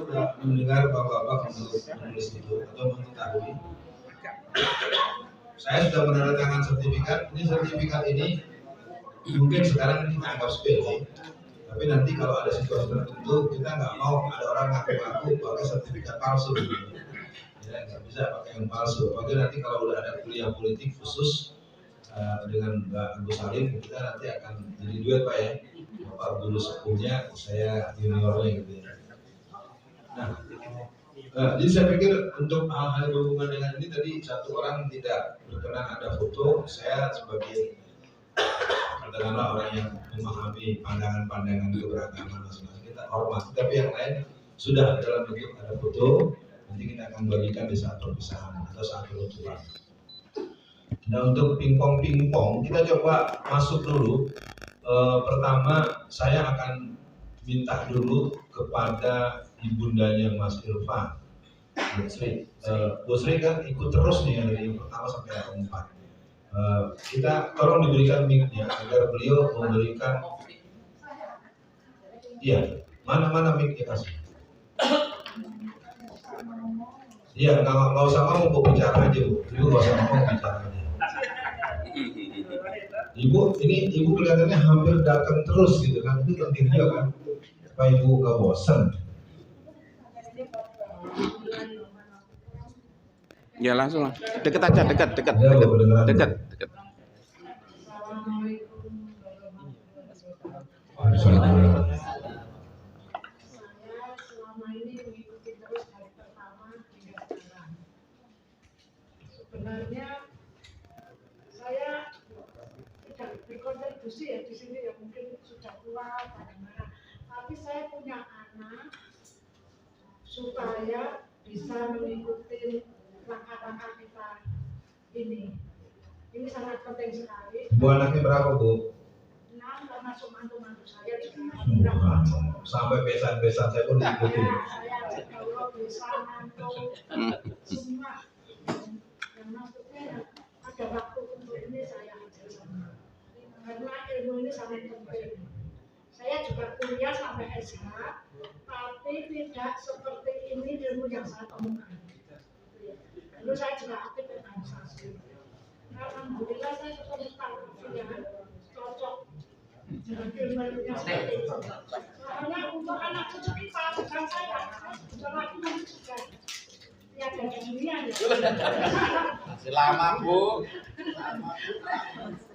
sudah mendengar bapak-bapak menulis itu atau mengetahui. Saya sudah menandatangan sertifikat. Ini sertifikat ini mungkin sekarang kita anggap sepele, tapi nanti kalau ada situasi tertentu kita nggak mau ada orang ngaku-ngaku pakai sertifikat palsu. Ya, nggak bisa pakai yang palsu. Apalagi nanti kalau udah ada kuliah politik khusus dengan Mbak Agus Salim, kita nanti akan jadi duet Pak ya. Bapak dulu sepupunya, saya juniornya gitu ya. Nah, jadi saya pikir untuk hal-hal berhubungan dengan ini tadi satu orang tidak berkenan ada foto. Saya sebagai katakanlah orang yang memahami pandangan-pandangan keberagaman masing-masing, kita hormati. Tapi yang lain sudah dalam bentuk ada foto. Nanti kita akan bagikan di saat perpisahan atau saat penutupan. Nah, untuk pingpong kita coba masuk dulu. Pertama saya akan minta dulu kepada ibundanya Mas Irfan, Bu Sri. Bu Sri kan ikut terus nih dari yang pertama sampai yang keempat. Kita tolong diberikan mic-nya agar beliau memberikan. Iya, mana mic-nya kasih. Iya, nggak usah ngomong, Bu, bicara aja Bu. Ibu nggak usah ngomong, bicara aja. Ibu kelihatannya hampir datang terus gitu kan, itu penting juga kan, supaya Ibu nggak bosan. Ya langsung, deket aja, dekat. Sebenarnya saya tidak berkontribusi ya di sini ya, mungkin sudah tua bagaimana, tapi saya punya anak supaya bisa mengikuti langkah-langkah kita ini sangat penting sekali. Bu, anaknya berapa Bu? 6, termasuk mantu-mantu saya juga. Sampai besan-besan saya pun diikuti. Saya kalau besan, mantu, semua. Yang maksudnya ada waktu untuk ini saya ajar sama. Karena ilmu ini sangat penting. Saya juga kuliah sampai S3, tapi tidak seperti ini ilmu yang saya temukan. Lalu saya juga aktif organisasi. Alhamdulillah saya ketemu Pak Alfian, cocok dengan ilmu-ilmunya seperti itu. Soalnya untuk anak cucu kita, bukan saya lagi nanti juga tiada di dunia ya. Masih lama Bu.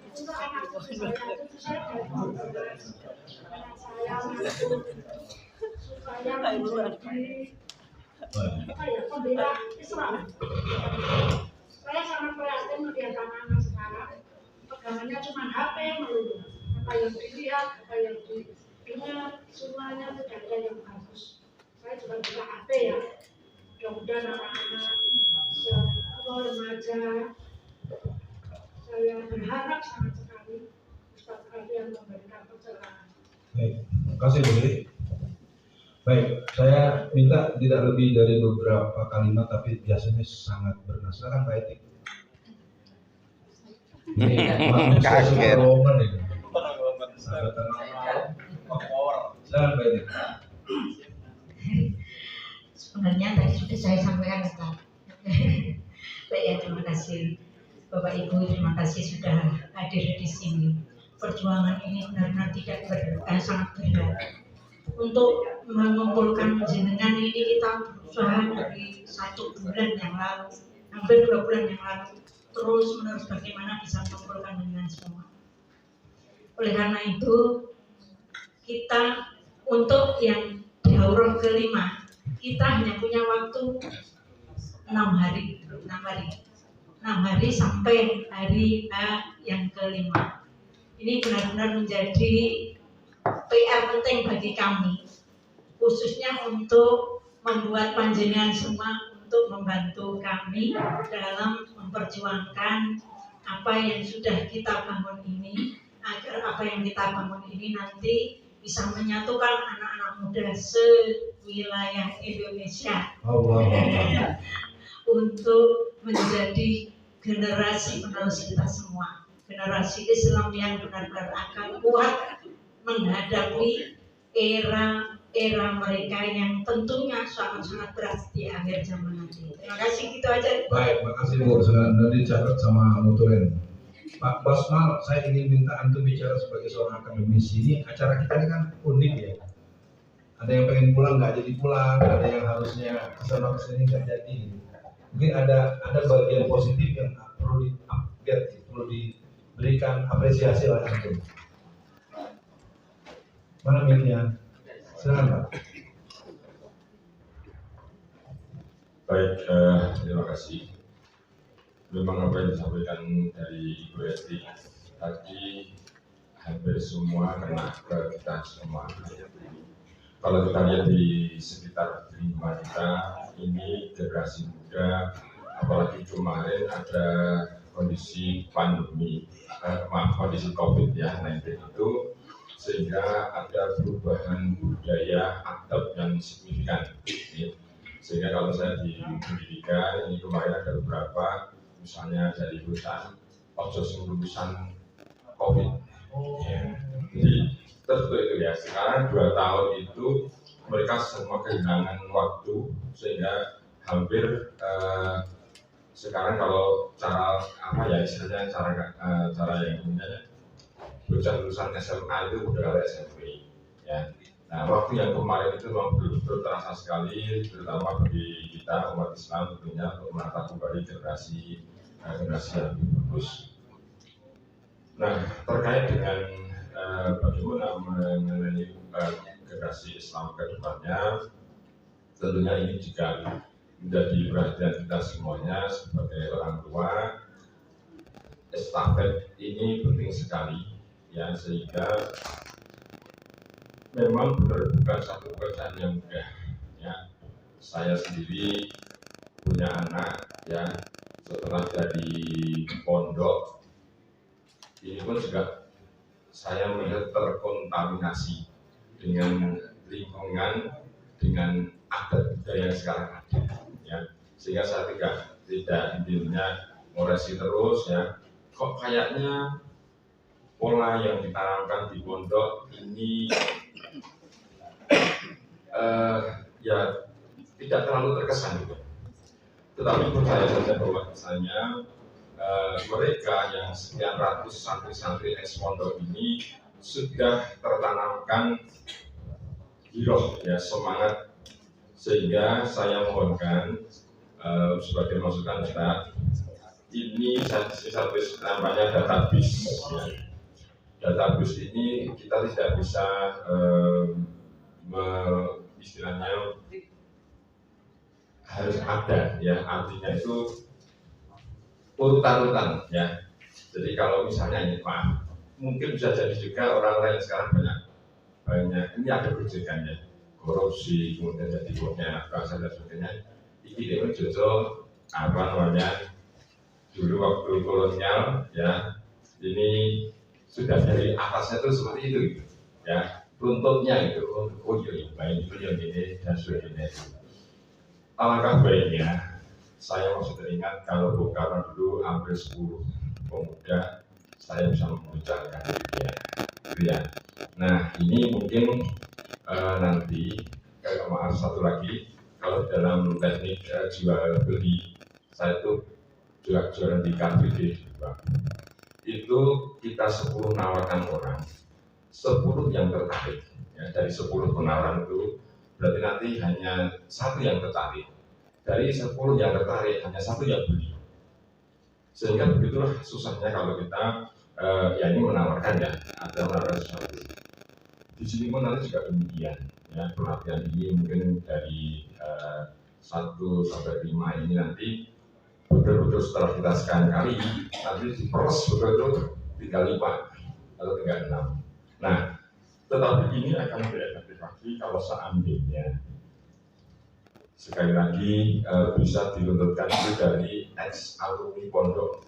Untuk anak cucu saya dari anak saya mampu supaya menjadi pembela Islam. Saya sangat prihatin melihat anak-anak sekarang pegangannya cuma HP melulu. Apa yang dilihat, apa yang didengar, semuanya tidak ada yang bagus. Saya juga buka HP ya. Mudah-mudahan anak-anak remaja, saya berharap sangat sekali Ustaz Alfian memberikan pencerahan. Baik, terima kasih Bu Sri. Baik, saya minta tidak lebih dari beberapa kalimat, tapi biasanya sangat bernas. Silakan Pak Etik. Kaget. Silakan Pak Etik. Sebenarnya tadi sudah saya sampaikan Ustaz. Baik ya, terima kasih Bapak Ibu, terima kasih sudah hadir di sini. Perjuangan ini benar-benar sangat berat. Untuk mengumpulkan jenengan ini kita berusaha dari 1 bulan yang lalu, hampir 2 bulan yang lalu, terus menerus bagaimana bisa mengumpulkan jenengan semua. Oleh karena itu kita untuk yang daurah kelima, kita hanya punya waktu 6 hari sampai hari yang kelima. Ini benar-benar menjadi PR penting bagi kami, khususnya untuk membuat panjenengan semua untuk membantu kami dalam memperjuangkan apa yang sudah kita bangun ini, agar apa yang kita bangun ini nanti bisa menyatukan anak-anak muda sewilayah Indonesia untuk menjadi generasi penerus kita semua, generasi Islam yang benar-benar akan kuat menghadapi era era mereka yang tentunya sangat-sangat berat di akhir zaman nanti. Terima kasih, gitu aja. Baik, makasih Bu. Sudah dicatat sama Muturen. Pak Bosmal, saya ingin minta antum bicara sebagai seorang akademisi. Ini acara kita ini kan unik ya. Ada yang pengen pulang nggak jadi pulang, ada yang harusnya kesana kesini nggak jadi. Mungkin ada bagian positif yang perlu di-upgrade, perlu diberikan apresiasi oleh antum. Mana mic-nya? Silakan Pak. Baik, terima kasih. Memang apa yang disampaikan dari Ibu Esti tadi hampir semua kena ke kita semua. Kalau kita lihat di sekitar lingkungan kita, ini generasi muda, apalagi kemarin ada kondisi pandemi, kondisi COVID ya, 19 itu, sehingga ada perubahan budaya adab yang signifikan. Sehingga kalau saya di pendidikan, ini kemarin ada beberapa, misalnya dari lulusan, lulusan COVID. Ya. Jadi tertentu itu ya, sekarang 2 tahun itu mereka semua kehilangan waktu, sehingga hampir sekarang kalau cara apa ya istilahnya cara yang punya bocah lulusan SMA itu udah ada SMP ya. Nah, waktu yang kemarin itu memang betul-betul terasa sekali, terutama bagi kita umat Islam tentunya untuk menata kembali generasi yang lebih bagus. Nah, terkait dengan bagaimana mengenai generasi Islam ke depannya, tentunya ini juga menjadi perhatian kita semuanya sebagai orang tua. Estafet ini penting sekali. Ya, sehingga memang benar bukan satu pekerjaan yang mudah ya. Saya sendiri punya anak ya, setelah dari pondok ini pun juga saya melihat terkontaminasi dengan lingkungan, dengan adat budaya yang sekarang ada ya. Sehingga saya tidak intinya ngoresi terus ya, kok kayaknya pola yang ditanamkan di pondok ini ya tidak terlalu terkesan gitu. Tetapi percaya saja bahwa misalnya mereka yang sekian ratus santri-santri ex pondok ini sudah tertanamkan giroh ya, semangat, sehingga saya mohonkan sebagai masukan Ustaz, ini satu namanya database ya. Database ini kita tidak bisa istilahnya harus ada ya, artinya itu urutan-urutan ya. Jadi kalau misalnya ini Pak, mungkin bisa jadi juga orang lain sekarang banyak ini ada kebijakannya, korupsi, kemudian jadi punya anak bangsa dan sebagainya. Ini dia jojo apa namanya dulu waktu kolonial ya, ini sudah dari atasnya itu seperti itu gitu. Ya, runtutnya itu oh iya baik itu yang ini dan sebagainya. Alangkah baiknya saya masih teringat kalau Bung Karno dulu hampir 10 pemuda saya bisa membicarakan gitu ya. Nah ini mungkin nanti maaf satu lagi, kalau dalam teknik jual beli saya itu juga jualan di KBD itu kita 10 nawarkan orang, 10 yang tertarik ya. Dari 10 penawaran itu berarti nanti hanya 1 yang tertarik, dari 10 yang tertarik hanya 1 yang beli. Sehingga begitulah susahnya kalau kita ya ini menawarkan ya, ada menawarkan sesuatu. Di sini pun nanti juga demikian ya, pelatihan ini mungkin dari 1 sampai 5 ini nanti betul-betul setelah kita sekian kali nanti diperes betul-betul 3 lipat atau 3 6. Nah, tetapi ini akan berefektivasi kalau seandainya sekali lagi bisa diluntutkan itu dari ex alumni pondok,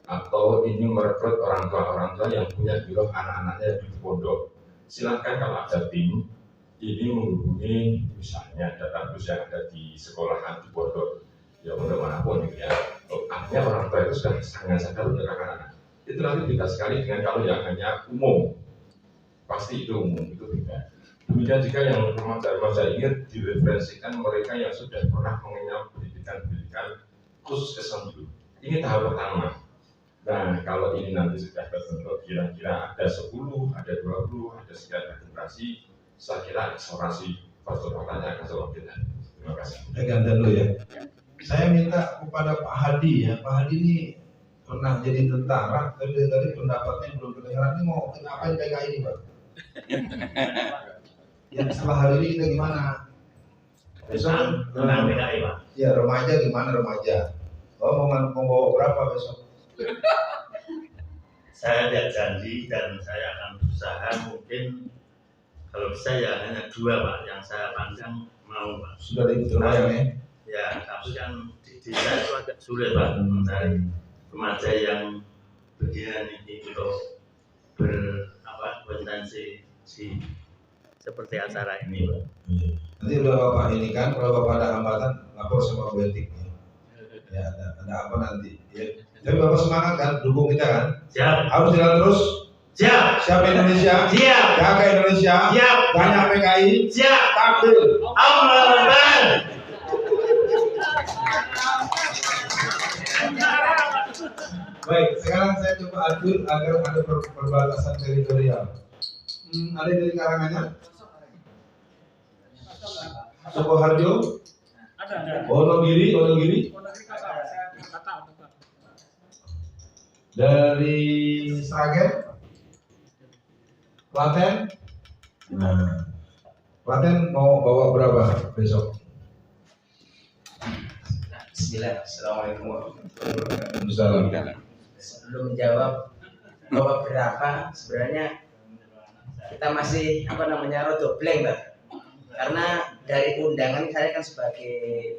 atau ini merekrut orang tua yang punya giroh anak-anaknya di pondok. Silahkan kalau ada tim ini menghubungi misalnya database yang ada di sekolahan di pondok ya, pondok manapun gitu ya. Artinya orang tua itu sudah sangat sadar untuk anak-anak. Itu nanti beda sekali dengan kalau yang hanya umum, pasti itu umum, itu beda. Demikian juga yang remaja-remaja ini direferensikan mereka yang sudah pernah mengenyam pendidikan khusus Islam dulu. Ini tahap pertama. Nah, kalau ini nanti sudah terbentuk kira-kira ada 10, ada 20, ada sekian generasi, saya kira eksplorasi pertanyaan akan selalu kita. Terima kasih. Saya ganti dulu ya. Saya minta kepada Pak Hadi ya. Pak Hadi ini pernah jadi tentara, tapi dari tadi pendapatnya belum kedengaran. Ini mau ngapain PKI ini, Pak? Ya setelah hari ini kita gimana? Besok tentang PKI, Pak. Ya remaja gimana remaja? Oh mau bawa berapa besok? Saya tidak janji dan saya akan berusaha mungkin kalau bisa ya hanya 2, Pak, yang saya pandang mau, Pak. Sudah ada terbayang ya? Ya, tapi kan di desa itu agak sulit, Pak, mencari remaja yang begini ini untuk berkonsentrasi seperti acara ini, Pak. Nanti udah Bapak ini kan, kalau Bapak ada hambatan lapor sama Bu Etik ya ada apa nanti ya. Tapi Bapak semangat kan, dukung kita kan? Siap. Harus jalan terus. Siap. Siap Indonesia. Siap. Jaga Indonesia. Siap. Banyak PKI. Siap. Takbir. Allahu Akbar. Baik, sekarang saya coba atur agar ada perbatasan teritorial. Ada dari Karanganyar? Sukoharjo? Ada. Wonogiri? Dari Sragen? Klaten? Nah, Klaten mau bawa berapa besok? Bismillah, Assalamualaikum warahmatullahi wabarakatuh. Misalnya. Sebelum menjawab bawa berapa, sebenarnya kita masih rodo blank, Pak. Karena dari undangan saya kan sebagai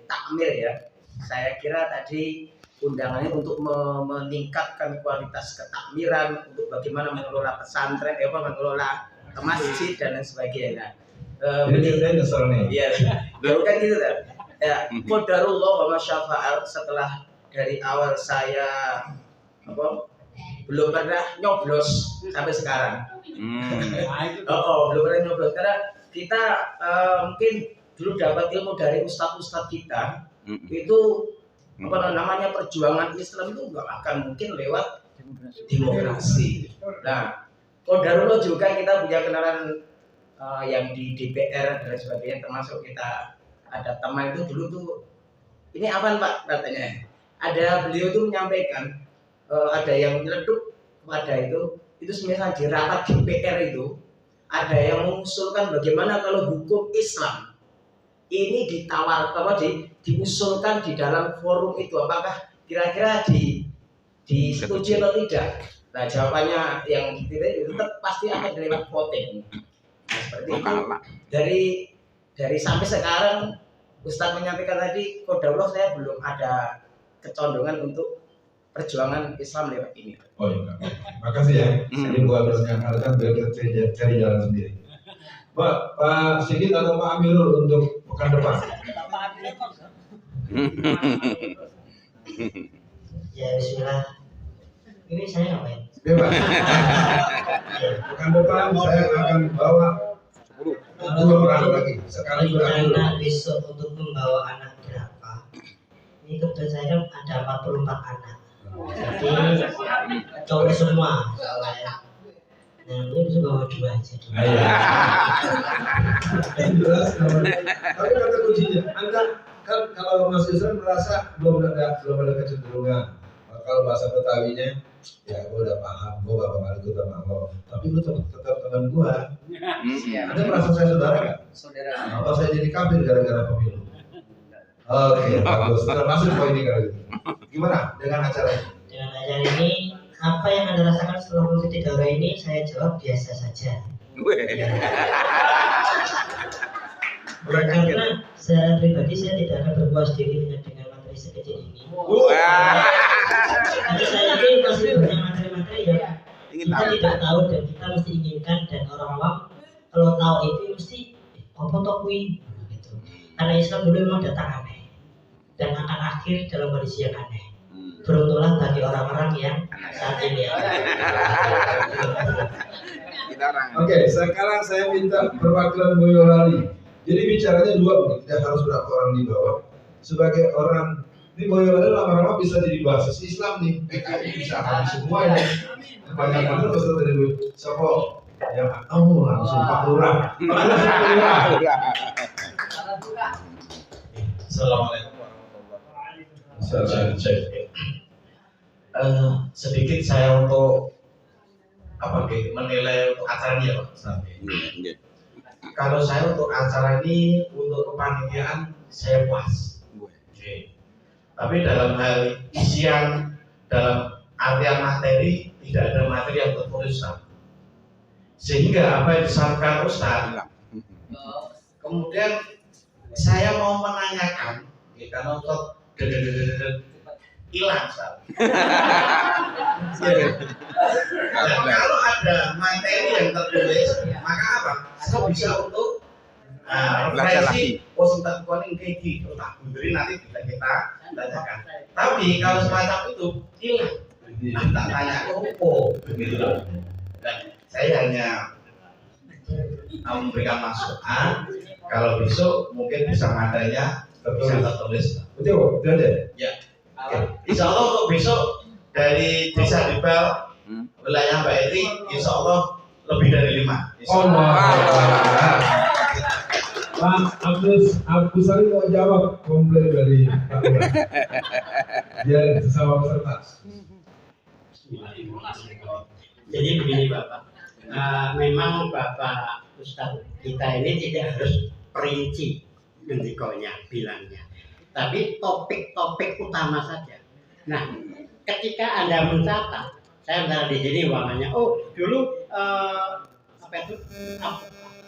takmir ya. Saya kira tadi undangannya untuk meningkatkan kualitas ketakmiran, untuk bagaimana mengelola pesantren, mengelola masjid dan lain sebagainya. Jadi nyesel nih. Iya, baru kan gitu kan. Ya, qadarullah wa masyafa'al. Setelah dari awal saya belum pernah nyoblos sampai sekarang. Belum pernah nyoblos karena kita mungkin dulu dapat ilmu dari ustadz-ustadz kita itu namanya perjuangan Islam itu nggak akan mungkin lewat demokrasi. Nah, qadarullah juga kita punya kenalan yang di DPR dan sebagainya, termasuk kita ada teman itu dulu tuh ini apa Pak katanya? Ada beliau tuh menyampaikan ada yang menyeletuk pada itu sebenarnya di rapat DPR itu ada yang mengusulkan bagaimana kalau hukum Islam ini diusulkan di dalam forum itu, apakah kira-kira disetujui atau tidak? Nah jawabannya yang itu tetap pasti akan lewat voting. Nah, seperti itu dari sampai sekarang Ustadz menyampaikan tadi, qadarullah saya belum ada kecondongan untuk perjuangan Islam lewat ini. Oh iya, makasih ya. Jadi gua harus menyampaikan biar kita cari jalan sendiri. Pak Sigit atau Pak Amirul untuk pekan depan? Ya Bismillah. Ini saya ngapain? Bebas. Pekan depan saya akan bawa 10 orang lagi. Sekali rencana besok untuk membawa anak berapa? Ini kebetulan saya kan ada 44 anak. Jadi cowok semua soalnya. Nah, ini bisa bawa 2 aja dulu. Jelas. Tapi kata kuncinya, Anda kan kalau Mas Yusran merasa belum ada kecenderungan. Kalau bahasa Betawinya, ya gue udah paham, gue gak bakal ikut sama lo. Tapi lu tetap teman gue. Anda merasa saya saudara nggak? Saudara. Atau saya jadi kafir gara-gara pemilu? Oke, bagus. Sudah masuk poin ini kalau gitu. Gimana dengan acara ini? Dengan acara ini, apa yang Anda rasakan setelah mengikuti daurah ini? Saya jawab biasa saja. Karena secara pribadi saya tidak akan berpuas diri dengan materi sekecil ini. Tapi saya yakin masih banyak materi-materi yang kita tidak tahu dan kita mesti inginkan, dan orang awam kalau tahu itu mesti apa-apa gitu. Karena Islam dulu memang datang aneh dan akan akhir dalam kondisi yang aneh. Beruntunglah bagi orang-orang yang saat ini ya. Oke, sekarang saya minta perwakilan Boyolali. Jadi bicaranya dua, tidak harus berapa orang di bawah. Sebagai orang ini Boyolali lama-lama bisa jadi basis Islam nih. PKI bisa habis semua ini. Banyak-banyak peserta dari Sopo yang langsung Pak Lurah. Assalamualaikum warahmatullahi wabarakatuh. Sedikit saya untuk menilai untuk acara ini ya Pak. Kalau saya untuk acara ini untuk kepanitiaan saya puas. Tapi dalam hal isian, dalam artian materi tidak ada materi yang tertulis. Sehingga apa yang disampaikan Ustaz, kemudian saya mau menanyakan, karena untuk hilang, kalau ada materi yang tertulis, maka apa? Saya bisa untuk refleksi, tentang kuning kayak gitu, nanti kita tanyakan. Tapi kalau semacam itu hilang, tak tanya begitu. Dan saya hanya memberikan masukan. Kalau besok mungkin bisa materinya bisa tertulis. Betul, betul ya. Insya Allah untuk besok dari Desa Dibal wilayah Mbak Eri, insya Allah lebih dari 5. Oh, Pak Agus Sari mau jawab komplain dari Pak Lurah. Biar sesama peserta. Jadi begini Bapak, memang Bapak Ustadz kita ini tidak harus perinci ngendikonya bilangnya, tapi topik-topik utama saja. Nah, ketika Anda mencatat, saya misalnya di sini uangnya, dulu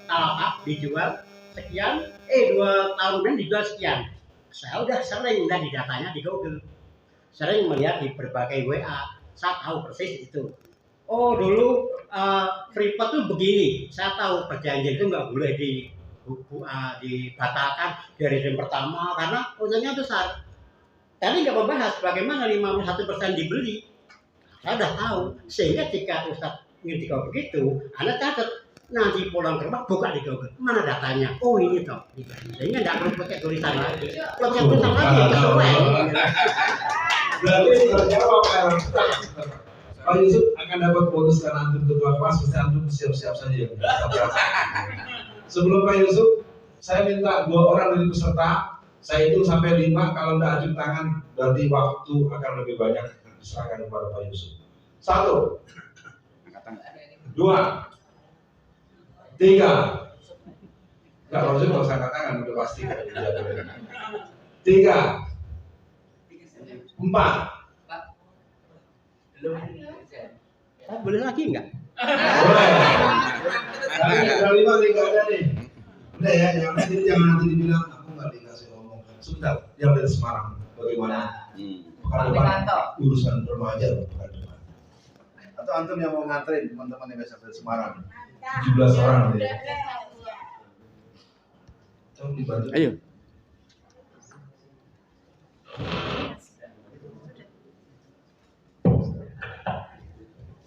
talak dijual sekian, 2 tahun kemudian dijual sekian. Saya udah sering lihat di datanya di Google, sering melihat di berbagai WA, saya tahu persis itu. Dulu Freeport tuh begini, saya tahu perjanjian itu nggak boleh dibatalkan dari yang pertama karena untungnya besar. Tadi nggak membahas bagaimana 51% dibeli. Saya udah tahu, sehingga jika Ustadz ngendiko begitu, Anda catat nanti pulang ke rumah buka di Google, mana datanya? Ini toh, sehingga nggak perlu pakai tulisan lagi. Kalau pakai tulisan lagi ya kesuwen. Berarti terjawab kan? Pak Yusuf akan dapat bonus karena antum ketua kelas, mesti antum siap-siap saja ya. Sebelum Pak Yusuf, saya minta 2 orang dari peserta, saya hitung sampai 5, kalau tidak acung tangan, berarti waktu akan lebih banyak diserahkan kepada Pak Yusuf. 1, 2, 3. Enggak, Pak Yusuf nggak usah angkat tangan, udah pasti. 3, 4. Boleh lagi enggak? Boleh. Tapi udah 5 nih nggak ada nih. Udah ya, jangan nanti dibilang aku nggak dikasih ngomong. Sebentar, yang dari Semarang bagaimana? Bukan urusan remaja, bukan depan. Atau antum yang mau nganterin teman-teman yang biasa dari Semarang? 17 orang nih. Coba dibantu. Ayo.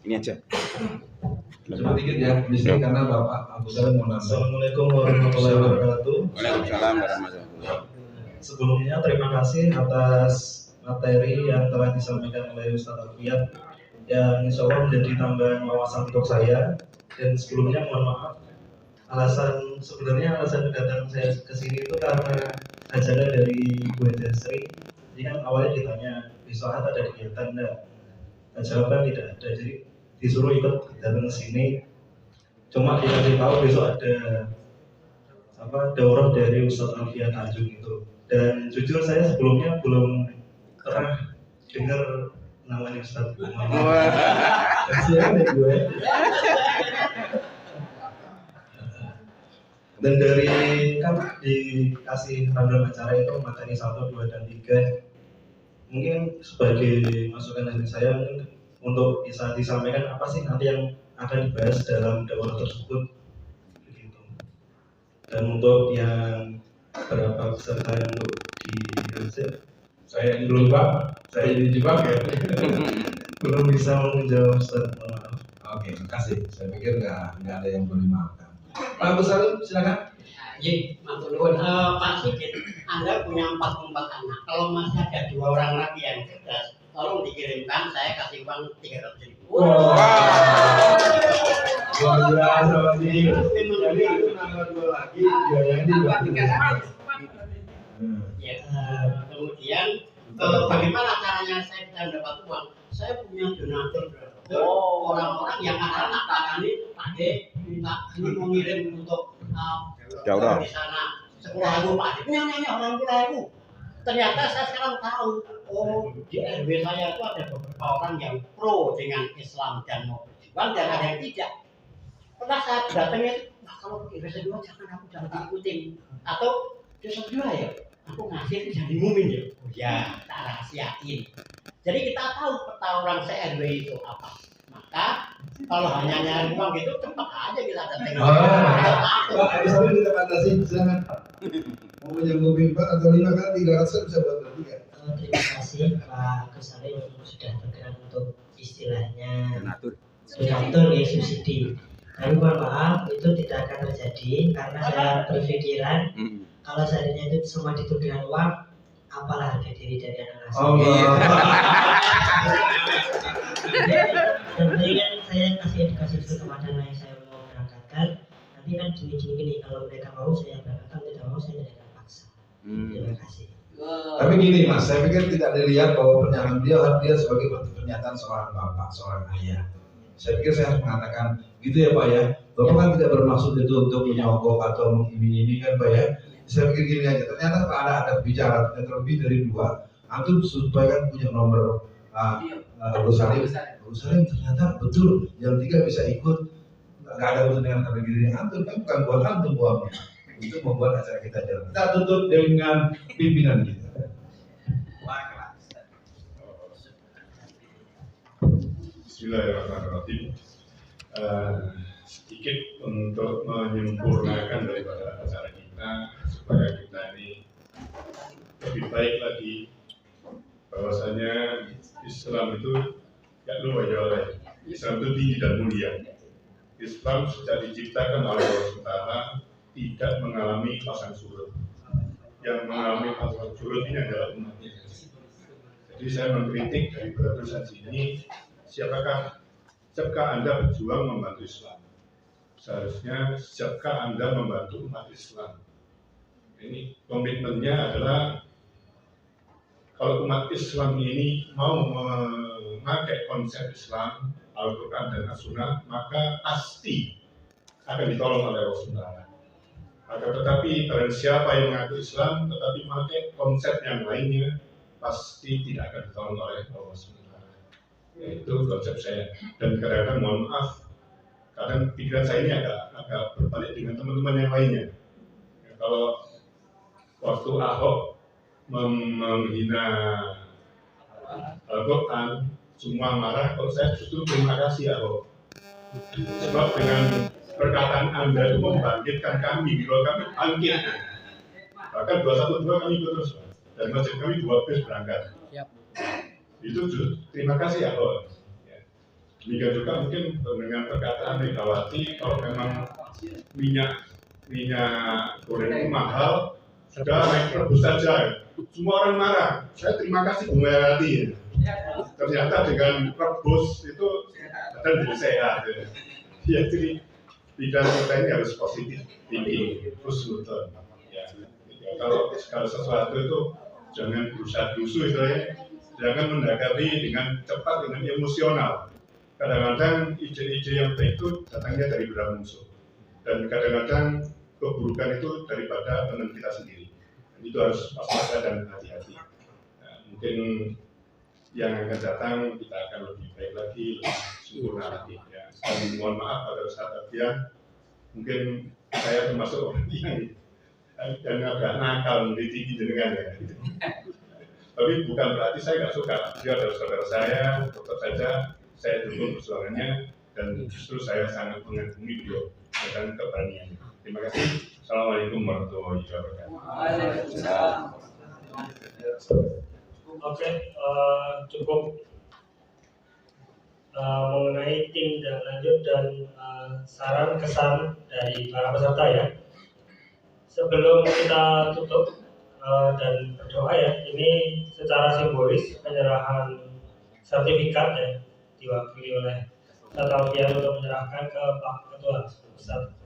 Ini aja. Cuma dikit ya, di sini karena Bapak Abu Salim mau nambah. Assalamualaikum warahmatullahi wabarakatuh. Waalaikumsalam warahmatullahi wabarakatuh. Sebelumnya terima kasih atas materi yang telah disampaikan oleh Ustaz Alfian yang insya Allah menjadi tambahan wawasan untuk saya. Dan sebelumnya mohon maaf, alasan kedatangan saya ke sini itu karena ajaran dari Bu Sri. Jadi kan awalnya ditanya besok ada kegiatan enggak? Jawaban tidak ada, jadi disuruh ikut datang ke sini. Cuma dikasih tahu besok ada daurah dari Ustadz Alfian Tanjung itu. Dan jujur saya sebelumnya belum pernah dengar namanya Ustadz. Kasihan ya gue. Dan dari kan dikasih random acara itu materi 1, 2, dan 3. Mungkin sebagai masukan dari saya untuk bisa disampaikan apa sih nanti yang akan dibahas dalam daurah tersebut begitu. Dan untuk yang berapa peserta yang untuk di saya ini dulu Pak, saya ini juga ya. belum bisa menjawab Ustaz, maaf. Oke, makasih. Saya pikir nggak ada yang boleh dimaafkan. Pak Agus Salim, silakan. Iya, matur nuwun. Pak Sigit, Anda punya 44 anak. Kalau masih ada 2 orang lagi yang cerdas, tolong dikirimkan. Saya kasih uang 300.000. Luar biasa, Pak Sigit. Jadi itu nambah 2 lagi, biayanya juga. Ya, kemudian bagaimana caranya saya bisa mendapat uang? Saya punya donatur. Orang-orang yang anak kami pakai minta ini mau ngirim untuk di sana 10.000 Pak. Ini orang 10.000. Ternyata saya sekarang tahu, oh di RW saya itu ada beberapa orang yang pro dengan Islam dan mau berjuang dan ada yang tidak. Pernah saya datangnya, nah kalau di RW 2 jangan diikutin atau dosa 2 ya. Aku ngasih jangan diumumin ya. Oh ya, tak rahasiain. Jadi kita tahu peta orang se-RW itu apa. Maka kalau hanya nyari uang gitu cepat aja kita datang. Pak Agus Salim kita batasi, silakan. Mau menyanggupi 4 atau 5 kan 300 bisa buat bertiga. Terima kasih Pak Agus Salim sudah bergerak untuk istilahnya donatur ya subsidi. Tapi mohon maaf itu tidak akan terjadi karena saya berpikiran kalau seandainya itu semua ditujukan uang, apalah harga diri dari anak asuh. Tentunya kan saya kasih edukasi dulu kepada anak yang saya mau berangkatkan. Nanti kan gini kalau mereka mau saya berangkatkan, tidak mau saya tidak akan paksa. Terima kasih. Tapi gini Mas, saya pikir tidak dilihat bahwa pernyataan dia sebagai pernyataan seorang bapak, seorang ayah. Saya pikir saya harus mengatakan gitu ya Pak ya. Bapak kan tidak bermaksud itu untuk menyogok atau mengiming-iming kan Pak ya. Saya pikir gini aja, ternyata Pak ada bicara terlebih dari 2. Antum supaya kan punya nomor Agus Salim ternyata betul yang 3 bisa ikut, nggak ada kepentingan terlebih dari antum kan bukan buat antum uangnya, itu membuat acara kita jalan. Kita tutup dengan pimpinan kita. Bismillahirrahmanirrahim. Sedikit untuk menyempurnakan daripada acara kita supaya kita ini lebih baik lagi, bahwasanya Islam itu tidak lupa oleh Islam itu tinggi dan mulia. Islam sejak diciptakan oleh Allah SWT tidak mengalami pasang surut. Yang mengalami pasang surut ini adalah umatnya. Jadi saya mengkritik dari tulisan sini, siapkah Anda berjuang membantu Islam? Seharusnya siapkah Anda membantu umat Islam? Ini komitmennya adalah kalau umat Islam ini mau memakai konsep Islam, Al-Quran dan As-Sunnah, maka pasti akan ditolong oleh Rasulullah. Akan tetapi barang siapa yang mengaku Islam tetapi memakai konsep yang lainnya, pasti tidak akan ditolong oleh Rasulullah. Itu konsep saya. Dan kadang-kadang mohon maaf, kadang pikiran saya ini agak berbalik dengan teman-teman yang lainnya. Ya, kalau waktu Ahok menghina Al-Quran, semua marah. Kalau saya justru terima kasih Ahok, sebab dengan perkataan Anda itu membangkitkan kami, bila kami bangkit. Bahkan 212 kami ikut terus, dan masjid kami 12 berangkat. Itu justru terima kasih Ahok. Demikian juga mungkin dengan perkataan Megawati, kalau memang minyak goreng itu mahal, sudah naik rebus saja. Semua orang marah. Saya terima kasih Bu Megawati. Ternyata dengan rebus itu badan jadi sehat. Ya, jadi pikiran kita ini harus positif tinggi, terus nonton. Ya, kalau segala sesuatu itu jangan berusaha dusu istilahnya, jangan mendekati dengan cepat dengan emosional. Kadang-kadang ide-ide yang baik itu datangnya dari bela musuh, dan kadang-kadang keburukan itu daripada teman kita sendiri. Dan itu harus waspada dan hati-hati. Nah, mungkin yang akan datang kita akan lebih baik lagi, lebih sempurna lagi. Ya. Dan mohon maaf pada saat dia mungkin saya termasuk orang yang agak nakal meneliti jenengan ya. Tapi bukan berarti saya nggak suka. Dia adalah saudara saya, tetap saja saya dukung perjuangannya, dan justru saya sangat mengagumi beliau dan keberaniannya. Terima kasih. Assalamualaikum warahmatullahi wabarakatuh. Oke, cukup mengenai tindak lanjut dan saran kesan dari para peserta ya. Sebelum kita tutup dan berdoa ya, ini secara simbolis penyerahan sertifikat ya diwakili oleh Ustadz Alfian untuk menyerahkan ke Pak Ketua Ustadz